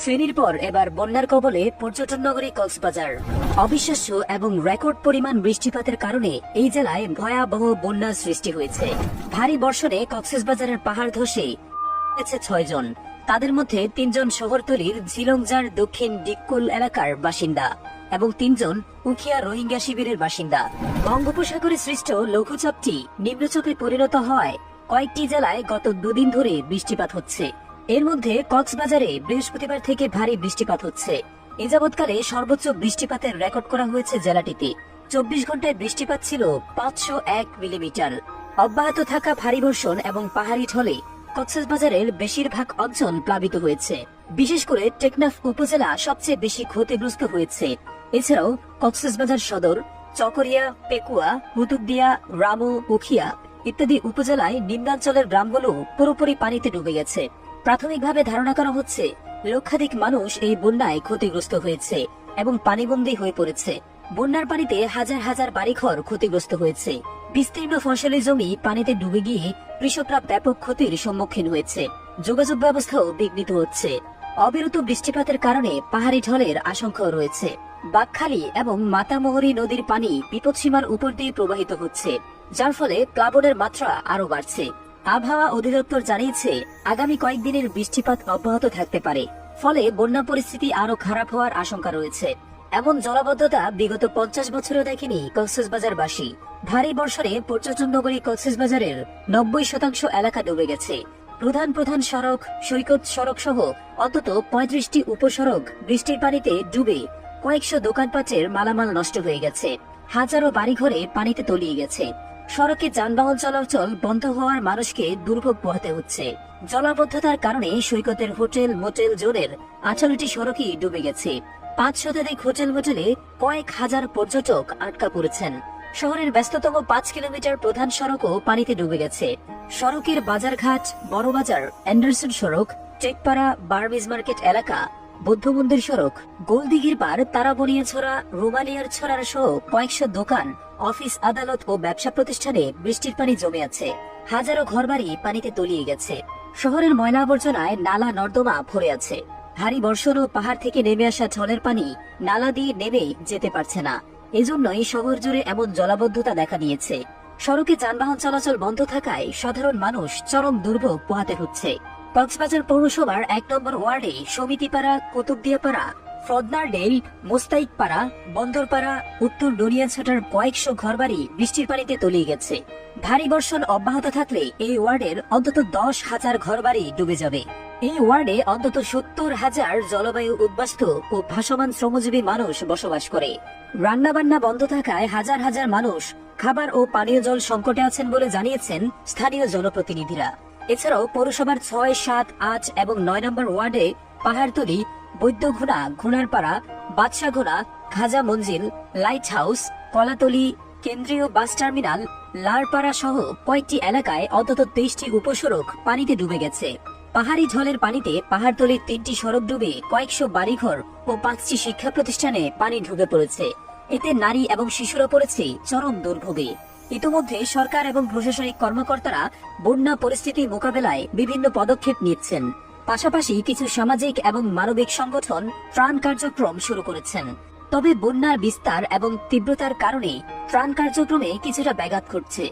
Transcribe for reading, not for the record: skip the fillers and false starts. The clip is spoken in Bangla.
ফেনীর পর এবার বন্যার কবলে পর্যটন নগরী কক্সবাজার। অবিশ্বাস্য এবং রেকর্ড পরিমাণ বৃষ্টিপাতের কারণে এই জেলায় ভয়াবহ বন্যার সৃষ্টি হয়েছে। ভারী বর্ষণে কক্সবাজারের পাহাড় ধসে গেছে ৬ জন। তাদের মধ্যে ৩ জন শহরতলির ঝিলংজার দক্ষিণ ডিক্কুল এলাকার বাসিন্দা এবং ৩ জন উখিয়া রোহিঙ্গা শিবিরের বাসিন্দা। বঙ্গোপসাগরে সৃষ্ট লঘুচাপটি নিম্নচাপে পরিণত হওয়ায় কয়েকটি জেলায় গত দুদিন ধরে বৃষ্টিপাত হচ্ছে। এর মধ্যে কক্সবাজারে বৃহস্পতিবার থেকে ভারী বৃষ্টিপাত হচ্ছে। এ যাবৎকালে সর্বোচ্চ বৃষ্টিপাতের রেকর্ড করা হয়েছে জেলাটিতে। ২৪ ঘন্টায় বৃষ্টিপাত ছিল ৫০১ মিলিমিটার। অব্যাহত থাকা ভারী বর্ষণ এবং পাহাড়ি ঢলে কক্সবাজারের বেশিরভাগ অঞ্চল প্লাবিত হয়েছে। বিশেষ করে টেকনাফ উপজেলা সবচেয়ে বেশি ক্ষতিগ্রস্ত হয়েছে। এছাড়াও কক্সবাজার সদর, চকরিয়া, পেকুয়া, কুতুবদিয়া, রামু, উখিয়া ইত্যাদি উপজেলায় নিম্নাঞ্চলের গ্রামগুলো পুরোপুরি পানিতে ডুবে গেছে। প্রাথমিকভাবে ধারণা করা হচ্ছে লক্ষাধিক মানুষ এই বন্যায় ক্ষতিগ্রস্ত হয়েছে এবং পানিবন্দী হয়ে পড়েছে। বন্যার পানিতে হাজার হাজার বাড়িঘর ক্ষতিগ্রস্ত হয়েছে। বিস্তীর্ণ ফসলি জমি পানিতে ডুবে গিয়ে কৃষকরা ব্যাপক ক্ষতির সম্মুখীন হয়েছে। যোগাযোগ ব্যবস্থাও বিঘ্নিত হচ্ছে। অবিরত বৃষ্টিপাতের কারণে পাহাড়ি ঢলের আশঙ্কাও রয়েছে। বাকখালী এবং মাতামোহরী নদীর পানি বিপদসীমার উপর দিয়ে প্রবাহিত হচ্ছে, যার ফলে প্লাবনের মাত্রা আরো বাড়ছে। আবহাওয়া অধিদপ্তর জানিয়েছে আগামী কয়েকদিনের বৃষ্টিপাত অব্যাহত থাকতে পারে, ফলে বন্যা পরিস্থিতি আরো খারাপ হওয়ার আশঙ্কা রয়েছে। এমন জলাবদ্ধতা বিগত ৫০ বছরেও দেখেনি কক্সবাজারবাসী। ভারী বর্ষণে পর্যটন নগরী কক্সবাজারের ৯০% এলাকা ডুবে গেছে। প্রধান সড়ক, সৈকত সড়ক সহ অন্তত ৩৫টি উপসড়ক বৃষ্টির পানিতে ডুবে কয়েকশো দোকানপাটের মালামাল নষ্ট হয়ে গেছে। হাজারো বাড়িঘরে পানিতে তলিয়ে গেছে। সড়কে যানবাহন চলাচল বন্ধ হওয়ার মানুষকে দুর্ভোগ পোহাতে হচ্ছে। জলাবদ্ধতার কারণে সৈকতের হোটেল মোটেল জোনের ১৮টি সড়কই ডুবে গেছে। ৫ শতাধিক হোটেল মোটেলে কয়েক হাজার পর্যটক আটকা পড়েছেন। শহরের ব্যস্ততম ৫ কিলোমিটার প্রধান সড়কও পানিতে ডুবে গেছে। সড়কের বাজারঘাট, বড়বাজার, অ্যান্ডারসন সড়ক, টেকপাড়া, বার্মিজ মার্কেট এলাকা, বৌদ্ধ মন্দির সড়ক, গোলদিঘির পার, তারাবনিয়াছড়া, রোমালিয়ার ছড়ার সহ কয়েকশো দোকান, অফিস, আদালত ও ব্যবসা প্রতিষ্ঠানে বৃষ্টির পানি জমে আছে। হাজারো ঘরবাড়ি পানিতে তলিয়ে গেছে। শহরের ময়লা আবর্জনায় নালা নর্দমা ভরে আছে। ভারী বর্ষণ ও পাহাড় থেকে নেমে আসা ঝড়ের পানি নালা দিয়ে নেমে যেতে পারছে না। এজন্যই শহর জুড়ে এমন জলাবদ্ধতা দেখা দিয়েছে। সড়কে যানবাহন চলাচল বন্ধ থাকায় সাধারণ মানুষ চরম দুর্ভোগ পোহাতে হচ্ছে। কক্সবাজার পৌরসভার ১ নম্বর ওয়ার্ডে সমিতিপাড়া, কুতুবদিয়াপাড়া, ফ্রদনারডেল, মোস্তাইকপাড়া, বন্দরপাড়া, উত্তর ডনিয়াছড়ার কয়েকশো ঘরবাড়ি বৃষ্টির পানিতে তলিয়ে গেছে। ভারী বর্ষণ অব্যাহত থাকলে এই ওয়ার্ডের অন্তত ১০,০০০ ঘরবাড়ি ডুবে যাবে। এই ওয়ার্ডে অন্তত ৭০,০০০ জলবায়ু উদ্বাস্তু ও ভাসমান শ্রমজীবী মানুষ বসবাস করে। রান্নাবান্না বন্ধ থাকায় হাজার হাজার মানুষ খাবার ও পানীয় জল সংকটে আছেন বলে জানিয়েছেন স্থানীয় জনপ্রতিনিধিরা। এছাড়াও পৌরসভার ৬, ৭, ৮ এবং ৯ নম্বর ওয়ার্ডে পাহাড়তলি, বৈদ্যঘোনা, ঘোনারপাড়া, বাদশাঘোনা, খাজা মঞ্জিল, লাইট হাউস, কলাতলি, কেন্দ্রীয় বাস টার্মিনাল, লারপাড়া সহ কয়েকটি এলাকায় অন্তত ২৩টি উপসড়ক পানিতে ডুবে গেছে। পাহাড়ি ঢলের পানিতে পাহাড়তলির ৩টি সড়ক ডুবে কয়েকশো বাড়িঘর ও ৫টি শিক্ষা প্রতিষ্ঠানে পানি ঢুকে পড়েছে। এতে নারী এবং শিশুরা পড়েছে চরম দুর্ভোগে। ইতিমধ্যে সরকার এবং প্রশাসনিক কর্মকর্তারা বন্যা পরিস্থিতি মোকাবেলায় বিভিন্ন পদক্ষেপ নিচ্ছেন। পাশাপাশি কিছু সামাজিক এবং মানবিক সংগঠন ত্রাণ কার্যক্রম শুরু করেছেন। তবে বন্যার বিস্তার এবং তীব্রতার কারণে ত্রাণ কার্যক্রমে কিছুটা ব্যাঘাত ঘটছে।